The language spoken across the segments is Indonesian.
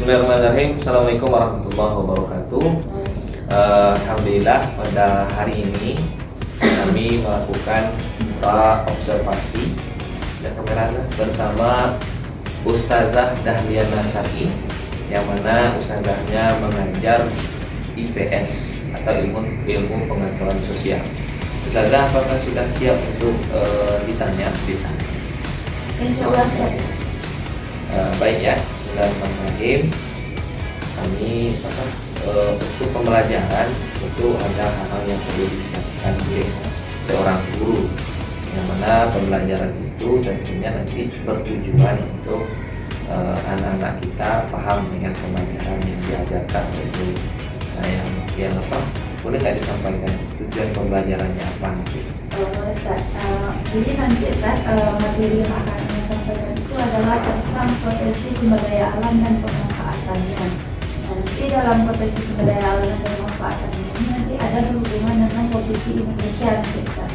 Bismillahirrahmanirrahim. Assalamualaikum warahmatullahi wabarakatuh. Alhamdulillah pada hari ini kami melakukan observasi dan kamera bersama Ustazah Dahliana Syar'i, yang mana ustazahnya mengajar IPS atau ilmu pengetahuan sosial. Ustazah, apakah sudah siap untuk ditanya? Insyaallah siap. Baik ya. Bismillahirrahmanirrahim. Kami untuk pembelajaran itu ada hal-hal yang perlu disiapkan oleh seorang guru, yang mana pembelajaran itu tentunya nanti bertujuan untuk anak-anak kita paham dengan pembelajaran yang diajarkan oleh guru. Nah, yang apa? Boleh nggak disampaikan tujuan pembelajarannya apa nanti? Ustaz, jadi nanti Ustaz, materi yang akan saya sampaikan itu adalah tentang potensi sumber daya alam dan pemanfaatannya. Nanti dalam potensi sumber daya alam dan pemanfaatannya ini nanti ada berhubungan dengan posisi Indonesia nanti Ustaz.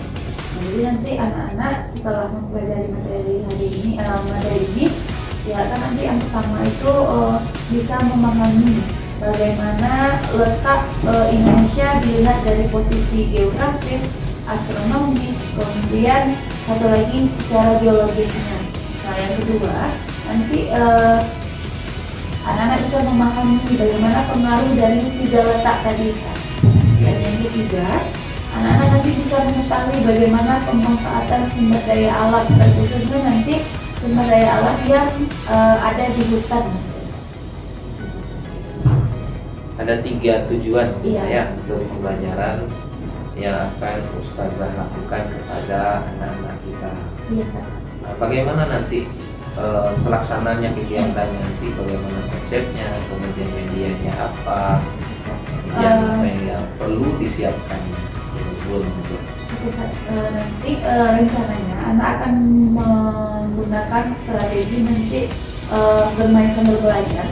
Jadi nanti anak-anak setelah mempelajari materi ini, ya kan nanti yang pertama itu bisa memahami bagaimana letak Indonesia dilihat dari posisi geografis, astronomis, kemudian satu lagi secara geologisnya. Nah, yang kedua nanti anak-anak bisa memahami bagaimana pengaruh dari tiga letak tadi. Dan yang ketiga, anak-anak nanti bisa mengetahui bagaimana pemanfaatan sumber daya alam, khususnya nanti sumber daya alam yang ada di hutan. Ada 3 tujuan Iya. ya untuk pembelajaran yang akan Ustazah lakukan kepada anak-anak kita. Iya, Ustaz. Nah, bagaimana nanti pelaksanaannya, kegiatannya nanti, bagaimana konsepnya, kemudian medianya apa, kemudian apa yang perlu disiapkan sebelum itu. Oke, Ustaz. Nanti rencananya anak akan menggunakan strategi nanti bermain sambil belajar.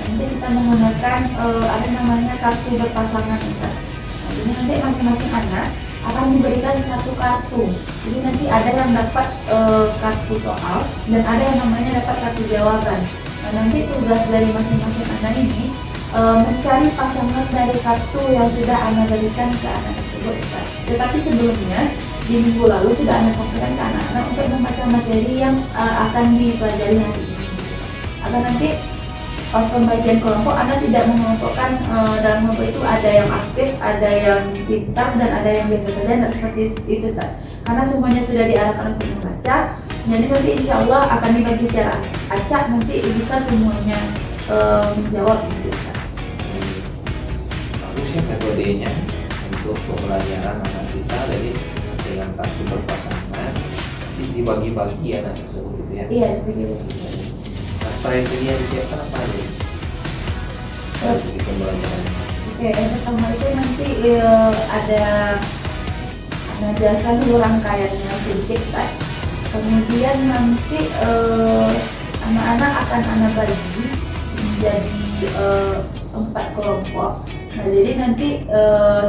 Nanti kita menggunakan ada namanya kartu berpasangan, Ustaz. Jadi nanti masing-masing anak akan diberikan satu kartu. Jadi nanti ada yang dapat kartu soal dan ada yang namanya dapat kartu jawaban. Nah, nanti tugas dari masing-masing anak ini mencari pasangan dari kartu yang sudah anak berikan ke anak tersebut. Tetapi sebelumnya di minggu lalu sudah anak sampaikan ke anak-anak untuk membaca materi yang akan dipelajari hari ini. Agar nanti pas pembagian kelompok, Anda tidak mengelompokkan dalam kelompok itu ada yang aktif, ada yang pintar, dan ada yang biasa saja. Tidak seperti itu, Ustaz. Karena semuanya sudah diarahkan untuk membaca. Jadi nanti insya Allah akan dibagi secara acak, nanti bisa semuanya menjawab gitu, Ustaz. Bagus ya metodenya untuk pembelajaran anak kita. Jadi dengan kartu berpasangan dibagi-bagi ya anak tersebut gitu ya. Iya, dibagi-bagi. Nah, strategi yang disiapkan apa aja strategi pembelajaran? Oke, yang pertama itu nanti ada Anda jelaskan dulu rangkaiannya sedikit, Ustaz. Kemudian nanti anak-anak akan Anda bagi menjadi 4 kelompok. Nah, jadi nanti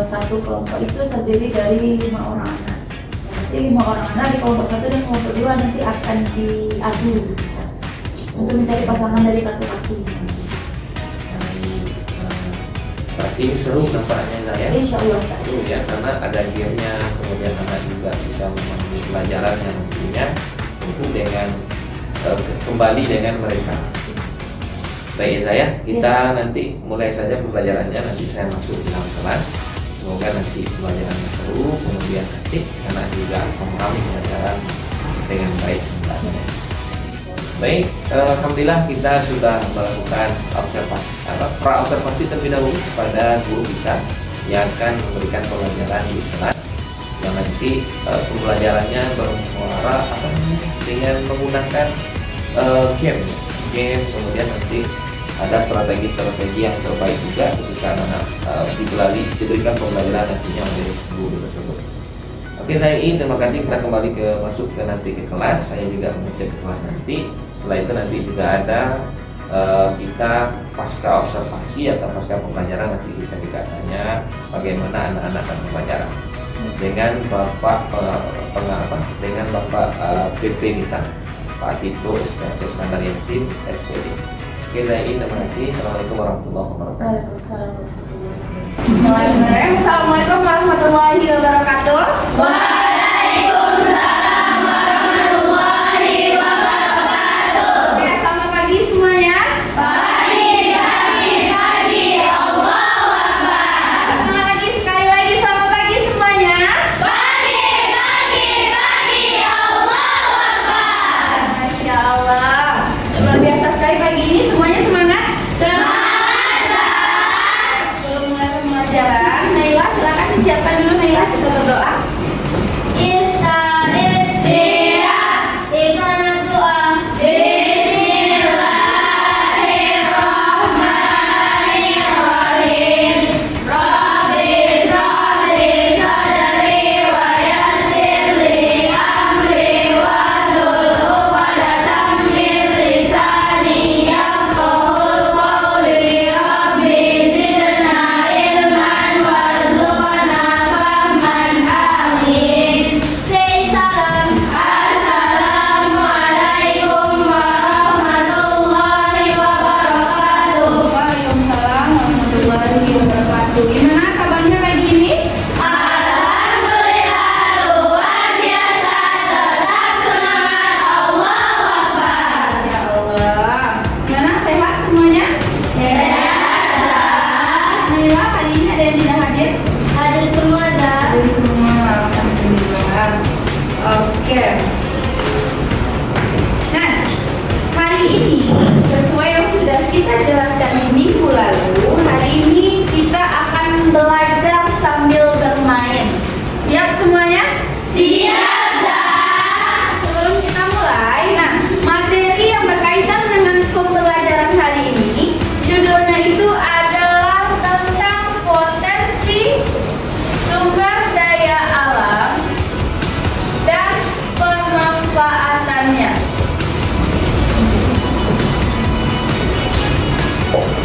satu kelompok itu terdiri dari 5 orang anak. Nanti 5 orang anak di kelompok 1 dan kelompok 2 nanti akan diadu untuk mencari pasangan dari kartu-kartu. Berarti ini seru nampaknya saya. Insya Allah, Ustaz. Seru ya, karena ada gamenya, kemudian anak juga bisa memahami pelajarannya nantinya tentu dengan kembali dengan mereka. Baik saya, kita nanti mulai saja pembelajarannya. Nanti saya masuk di dalam kelas. Semoga nanti pembelajarannya seru, kemudian asik, karena juga memahami pelajaran dengan baik. Baik, alhamdulillah kita sudah melakukan pra-observasi terlebih dahulu kepada guru kita yang akan memberikan pembelajaran di kelas, yang nanti pembelajarannya bermuara dengan menggunakan game, kemudian nanti ada strategi-strategi yang terbaik juga ketika anak diberikan pembelajaran nantinya oleh guru tersebut. Oke, saya ingin terima kasih. Kita kembali masuk nanti ke kelas. Saya juga mengecek ke kelas nanti. Setelah itu nanti juga ada kita pasca observasi atau pasca pembelajaran, nanti kita juga tanya bagaimana anak-anak akan pembelajaran dengan Bapak dengan Bapak PP kita, Pak Tito Iskandar Yakin, SPD. Oke, Zaini, terima kasih. Assalamualaikum warahmatullahi wabarakatuh. Waalaikumsalam. Bismillahirrahmanirrahim. Assalamualaikum warahmatullahi wabarakatuh. Waalaikumsalam warahmatullahi wabarakatuh. Oke, selamat pagi semuanya. Pagi. Allahu Akbar. Selamat lagi, sekali lagi selamat pagi semuanya. Pagi. Allahu Akbar. Masya Allah. Luar biasa sekali pagi ini, semuanya semangat? Semangat! Sebelum mulai pembelajaran, Naila silakan disiapkan dulu. Naila, kita berdoa. Siap. Ikhwana doa. Bismillahirrahmanirrahim. Rabbi shrahli sadri wa yassir li amri wahlul 'uqdatam min lisani yafqahul qawli. Rabbi zidna ilman warzuqna fahman. Amin. Say salam. Assalamualaikum warahmatullahi wabarakatuh. Waalaikumsalam warahmatullahi wabarakatuh. Gimana kabarnya pagi ini? Alhamdulillah luar biasa, tetap semangat. Allahu Akbar. Ya Allah. Gimana, sehat semuanya? Sehat. Naila, hari ini ada yang tidak hadir? Hadir semua, Hadir semua. Alhamdulillah. Oke. Nah, hari ini sesuai yang sudah kita jelaskan di minggu lalu, hari ini kita akan belajar sambil bermain. Siap semuanya? Siap, Sebelum kita mulai, nah, materi yang berkaitan dengan pembelajaran hari ini, judulnya itu adalah tentang potensi sumber daya alam dan pemanfaatannya.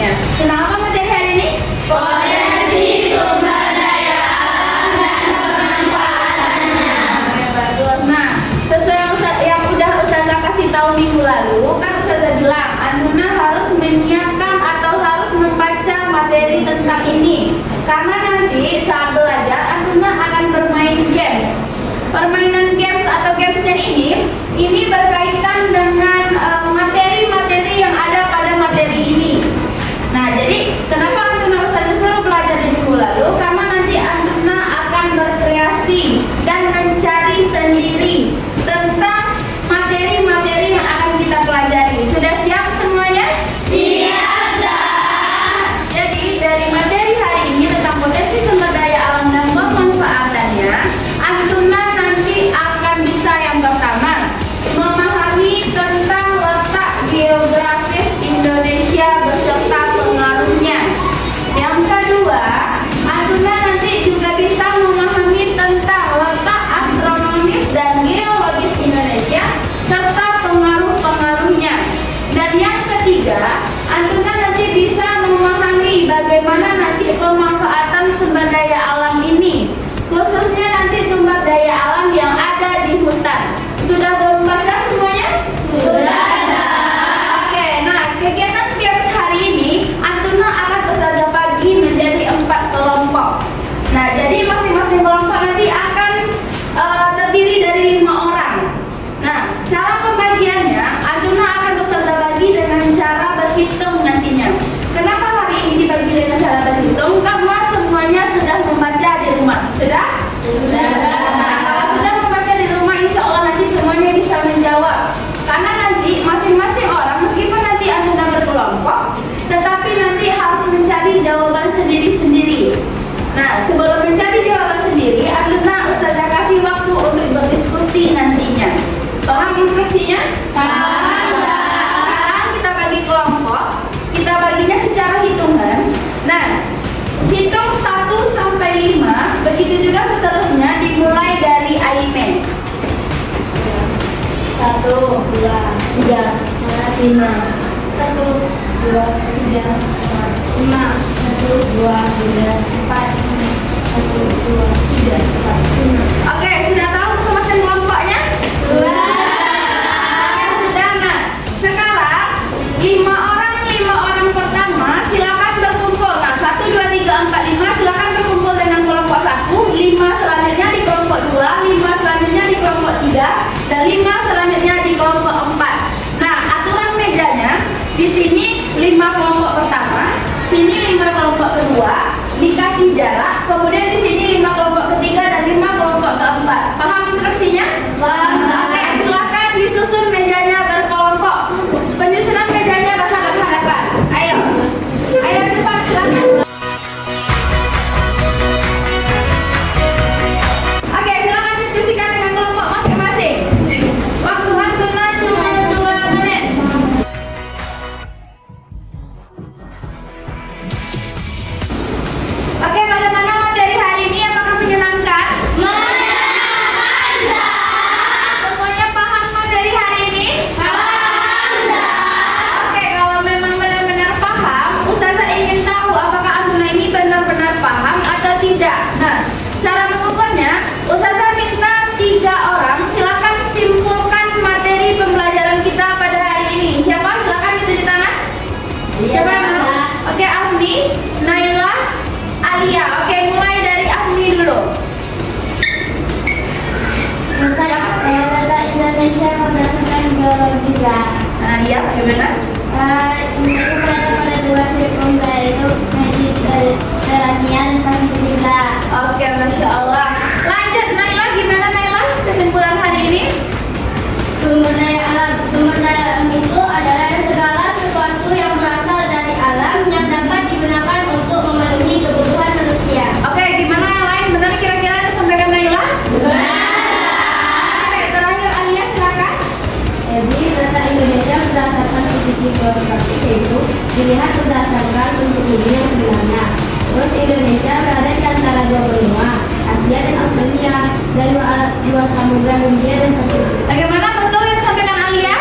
Ya, kenapa materi hari ini? Potensi sumber daya alam dan pemanfaatannya. Oke, bagus. Nah, sesuai yang udah Ustazah kasih tahu minggu lalu, kan Ustazah bilang Antuna harus menyiapkan atau harus membaca materi tentang ini, karena nanti saat belajar Antuna akan bermain games. Permainan games atau gamesnya ini berkaitan dengan materi-materi yang ada pada materi ini. Nah, jadi kenapa Antuna Ustazah suruh belajar di minggu lalu? Karena nanti Antuna akan berkreasi dan mencari sendiri tentang materi-materi yang akan kita pelajari. Sudah siap semuanya? Siap, Jadi dari materi hari ini tentang potensi sumber daya alam dan pemanfaatannya, Antuna nanti akan bisa yang pertama memahami tentang letak geografis Indonesia beserta pengaruhnya. Yang kedua, Antuna nanti juga bisa memahami tentang letak astronomis dan geologis Indonesia serta pengaruh-pengaruhnya. Dan yang ketiga, Antuna nanti bisa memahami bagaimana nanti pemanfaatan sumber daya alam ini, khususnya nanti sumber daya alam yang ada di hutan. Sudah belum baca semuanya? Sudah. Oke, nah kegiatan games hari ini Antuna akan Ustazah bagi menjadi 4 kelompok. Nah, jadi masing-masing kelompok nanti akan terdiri dari 5 orang. Nah, cara pembagiannya Antuna akan Ustazah bagi dengan cara berhitung nantinya. Kenapa hari ini dibagi dengan cara berhitung? Karena semuanya sudah membaca di rumah. Sudah? Sudah. Nah, kalau sudah membaca di rumah, insya Allah nanti semuanya bisa menjawab. Karena nanti masing-masing orang, meskipun nanti Antuna berkelompok, tetapi nanti harus mencari jawaban sendiri-sendiri. Nah, sebelum mencari jawaban sendiri, Antuna Ustazah kasih waktu untuk berdiskusi nantinya. Paham instruksinya? Paham. Sekarang kita bagi kelompok, kita baginya secara hitungan. Nah, hitung 1 sampai 5, begitu juga seterusnya dimulai dari Aimen. 1, 2, 3, 4, 5. 1, 2, 3, 4, 5. 1, 2, 3, 4, 1, 2, 3, 4, 5. Oke, sudah tahu masing-masing kelompoknya? Sudah. Sudah. Nah, sekarang 5 orang 5 dan 5 selanjutnya di kelompok 4. Nah, aturan mejanya di sini 5 kelompok pertama, sini 5 kelompok kedua, dikasih jarak, kemudian di sini 5 kelompok ketiga dan 5 kelompok keempat. Paham instruksinya? Oke, silakan disusun mejanya berkelompok. Penyusunan mejanya berhadapan-hadapan. Ayo cepat silakan. Oke, silakan diskusikan dengan kelompok masing-masing. Waktu Hantuna cuma 2 menit. Oke, bagaimana materi hari ini? Apakah menyenangkan? Menyenangkan. Semuanya paham materi hari ini? Paham. Oke, kalau memang benar-benar paham, Ustazah ingin tahu apakah Antuna ini benar-benar paham atau tidak. Nah, cara mengukurnya, Ustazah minta 3 orang silakan simpulkan materi pembelajaran kita pada hari ini. Siapa? Silakan ditunjuk tangan. Siapa yang mau? Oke, Afni, Naila, Alia. Oke, mulai dari Afni dulu. Data Indonesia berdasarkan geologinya. Iya, bagaimana? Indonesia berada pada 2 sirkum, yaitu Mediterania dan Pasifik. Oke, Masya Allah. Lanjut, Naila. Gimana Naila? Kesimpulan hari ini? Sumber daya alam. Sumber daya alam itu adalah segala sesuatu yang berasal dari alam yang dapat digunakan untuk memenuhi kebutuhan manusia. Oke, gimana yang lain? Benar kira-kira yang disampaikan Naila? Oke, terakhir Alia, silakan. Jadi data Indonesia berdasarkan posisi geografis, yaitu dilihat berdasarkan bentuk bumi yang sebelahnya. Terus Indonesia berada di antara 2 benua, Asia dan Australia, dan 2 samudra Hindia dan Pasifik. Bagaimana, betul yang disampaikan Alia?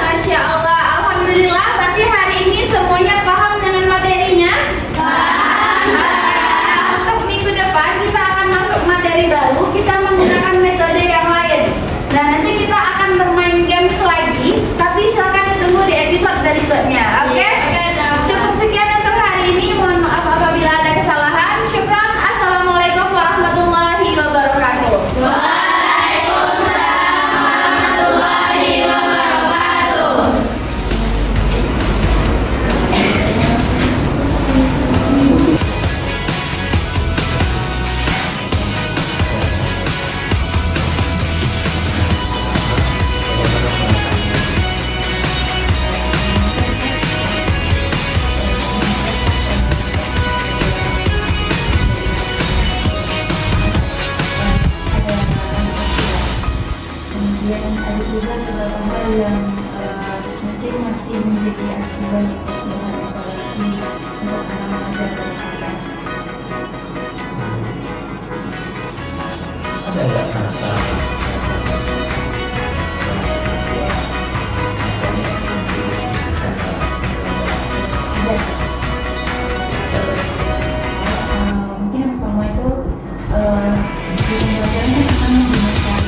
Masya Allah, Alhamdulillah. Berarti hari ini semuanya paham dengan materinya? Untuk minggu depan kita akan masuk materi baru. Kita menggunakan metode yang lain. Nah, nanti kita akan bermain games lagi. Tapi silakan ditunggu di episode berikutnya. Oke? Cukup sekian untuk hari ini. Mohon maaf apabila ada kesalahan. Syukran. Assalamualaikum warahmatullahi wabarakatuh. Waalaikumsalam warahmatullahi wabarakatuh. Kemudian ada juga beberapa hal yang mungkin masih menjadi acuan untuk bahan evaluasi untuk anak mengajar pada kelas. Ada nggak masalah misalnya yang didiskusikan Ada. Mungkin yang pertama itu di pembelajaran kan akan menggunakan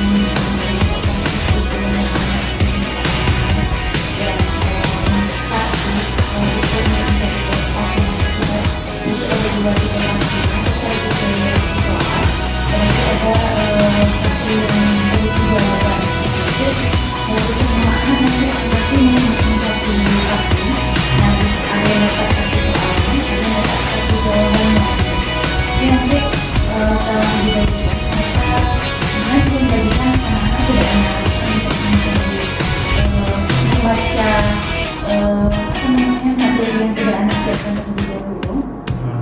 materi yang sudah Anda siapkan terlebih dahulu.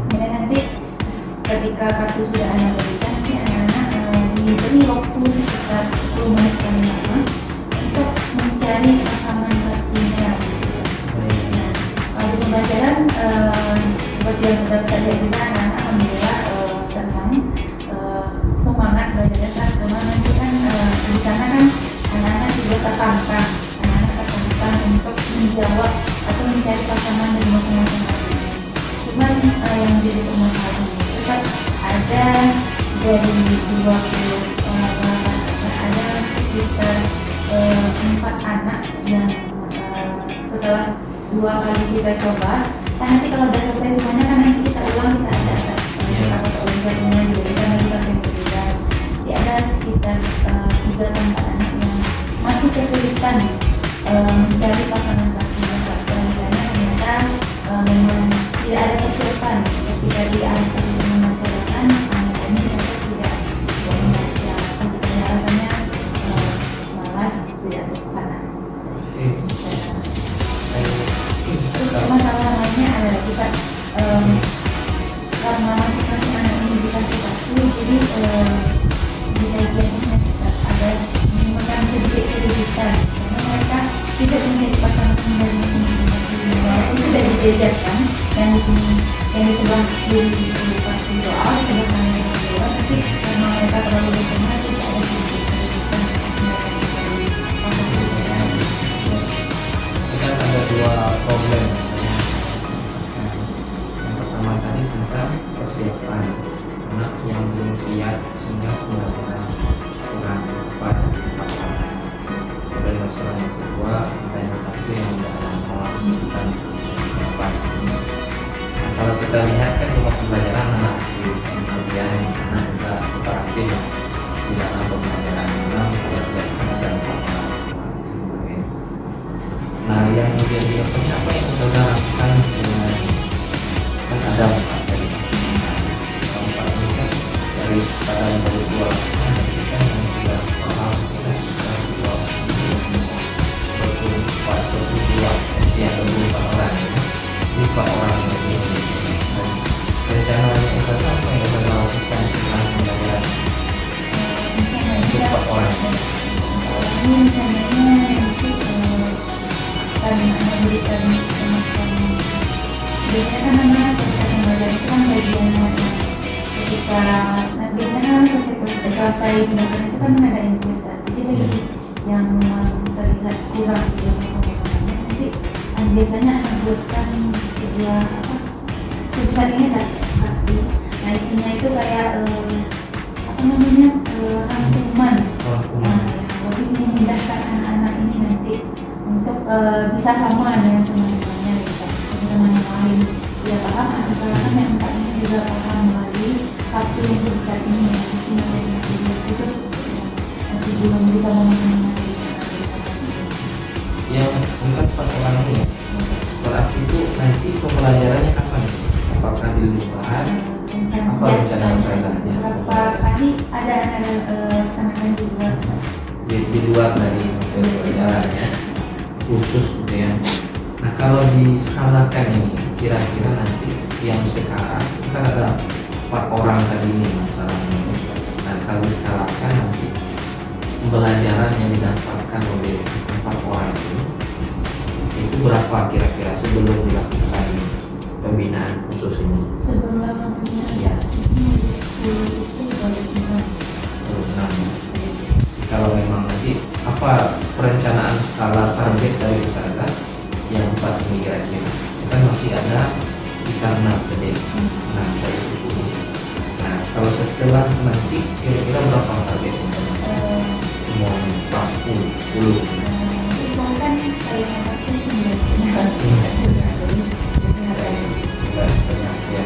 Kemudian nanti ketika kartu sudah Anda berikan, nanti anak-anak diberi waktu sekitar 10 menit paling lama untuk mencari pasangan kartunya. Nah, kalau di pembelajaran seperti yang sudah saya lihat juga anak-anak alhamdulillah senang, semangat belajarnya karena nanti kan di sana kan anak-anak juga tertantang untuk menjawab atau mencari pasangan dari masing-masing kartu. Cuman yang menjadi permasalahan tetap ada dari 28 ada sekitar 4 anak yang setelah 2 kali kita coba, kan nanti kalau sudah selesai semuanya kan nanti kita ulang, kita ajak kita pas olimpiadanya juga kita nanti yang berbeda. Jadi ada sekitar juga tentang anak yang masih kesulitan mencari pasangan kasih. Selanjutnya ternyata memang tidak ada persiapan ketika diarahkan untuk membacakan anak ini ternyata tidak membaca, ketika rasanya malas, tidak suka. Terus masalah lainnya adalah kita karena masing-masing anak ini dikasih waktu, jadi di bagian ini kita ada menimbulkan sedikit kerugitan karena mereka tidak menjadi pasangan dari masing-masing walaupun sudah dijelaskan yang di sini, yang di sebelah kiri pasti doa, di sebelah kanan doa, tapi karena mereka terlalu bertengah tidak ada sedikit kerugitan Kan ada dua problem. Yang pertama tadi tentang persiapan anak yang belum siap sehingga pembelajaran kurang tepat. Kemudian masalah yang kedua banyak waktu yang tidak bukan tepat. Kalau kita lihat kan rumah pembelajaran anak di kemudian anak juga kooperatif di dalam pembelajaran memang ada Nah, yang menjadi apa yang saudara lakukan dengan kan ada empat tadi. Empat ini kan dari pada yang baru dua kan yang sudah paham kita sudah dua berdua yang beberapa orang ini 4 orang lagi. Dan rencananya itu apa yang saudara lakukan setelah pembelajaran untuk 4 orang? ini rencananya nanti akan memberikan semacam biasanya kan anak selesai pembelajaran itu kan bagian ketika biasanya kan selesai pembelajaran itu kan ada inkusan, jadi bagi yang memang terlihat kurang di pembelajarannya nanti biasanya akan buatkan sebuah sebesarnya satu. Nah isinya itu kayak apa namanya rangkuman. Nah, lebih memudahkan anak-anak ini nanti untuk bisa sama dengan teman-temannya gitu. Teman-teman yang lain dia paham, misalkan yang empat ini juga paham melalui kartu yang sebesar ini ya, mesti menjadi khusus masih belum bisa memahami. Yang bukan 4 orang ini berarti itu nanti pembelajarannya kapan? Apakah di luar? Apa rencana usahanya? Berapa kali ada anak laksanakan di luar? Di luar dari pembelajarannya khusus kemudian. Nah kalau diskalakan ini kira-kira nanti yang sekarang kan ada 4 orang tadi ini masalahnya. Nah kalau diskalakan nanti pembelajaran yang didapatkan oleh 4 orang itu berapa kira-kira sebelum dilakukan pembinaan khusus ini? Sebelum melakukan pembinaan ya, ini di 10 itu baru 6. Kalau memang nanti apa perencanaan skala target dari usaha yang 4 ini kira-kira kan masih ada sekitar 6 tadi. Nah dari 10. Nah kalau setelah nanti kira-kira berapa target semua 40 Misalkan kalau anaknya 19 banyak ya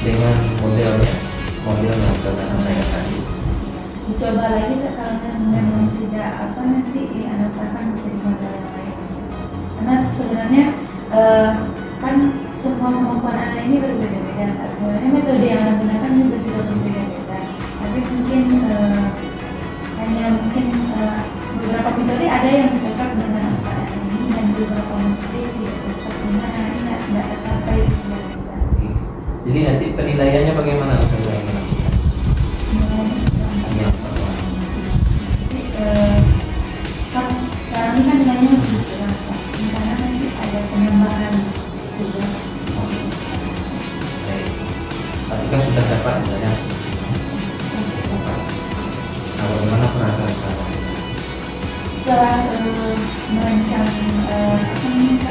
dengan model yang saya sampaikan tadi. dicoba lagi sekarang memang tidak apa nanti anak usahakan bisa di modal yang lain karena sebenarnya kan semua kemampuan anak ini berbeda-beda. Sebenarnya metode yang anak gunakan juga sudah berbeda-beda, tapi mungkin hanya beberapa metode ada yang cocok dengan anak ini dan beberapa metode tidak cocok sehingga anak ini tidak tercapai tujuan besar. Jadi nanti penilaiannya bagaimana usaha yang melakukan? Kan sekarang ini kan nilainya masih kurang, misalnya nanti ada penambahan tugas. Tapi kan sudah dapat misalnya. Nah, bagaimana perasaan sekarang? Setelah merancang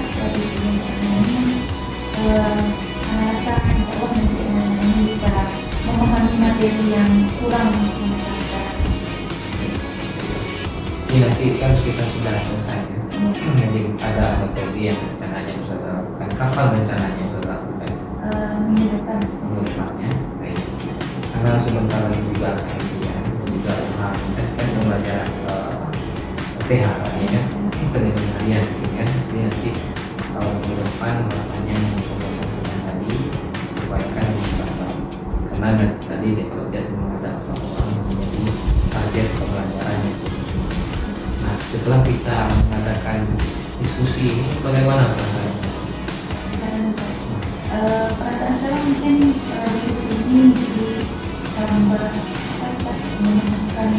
strategi ini, rasa insya Allah nanti ini bisa memahami materi yang kurang. Ini nanti kan kita sudah selesai ya. Jadi ada metode yang rencananya bisa dilakukan. Kapan rencananya bisa dilakukan? Minggu depan. Minggu depannya. Baik. Karena sebentar lagi juga akan juga kan pembelajaran PHK ya kan, pendidikan harian gitu kan. Jadi nanti minggu depan makanya yang soal tadi upayakan bisa tahu, karena tadi kalau dia memang ada orang menjadi target pembelajaran yang khusus. Nah, setelah kita mengadakan diskusi ini, bagaimana perasaan? Perasaan saya mungkin diskusi ini jadi tambah menemukan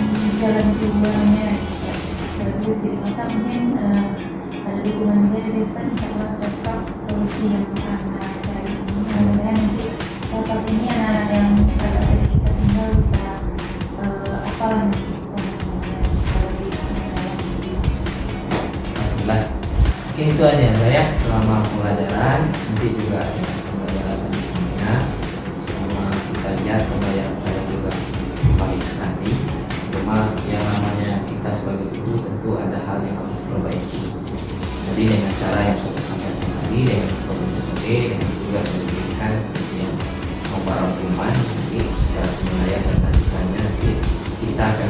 jalan keluarnya dari diskusi masa mungkin ada dukungan juga dari Ustaz, insya Allah cocok solusi yang akan cari ini. Mudah-mudahan nanti pas ini anak yang agak sedikit tertinggal bisa apa nanti Alhamdulillah. Mungkin itu aja saya selama pembelajaran, nanti juga ada pembelajaran berikutnya. Selama kita lihat pembelajaran saya juga baik sekali. Cuma yang namanya kita sebagai guru tentu ada hal yang harus diperbaiki. Jadi dengan cara yang saya sampaikan tadi, dengan metode dan juga saya berikan yang memperhatikan nanti secara penilaian dan lanjutannya nanti kita akan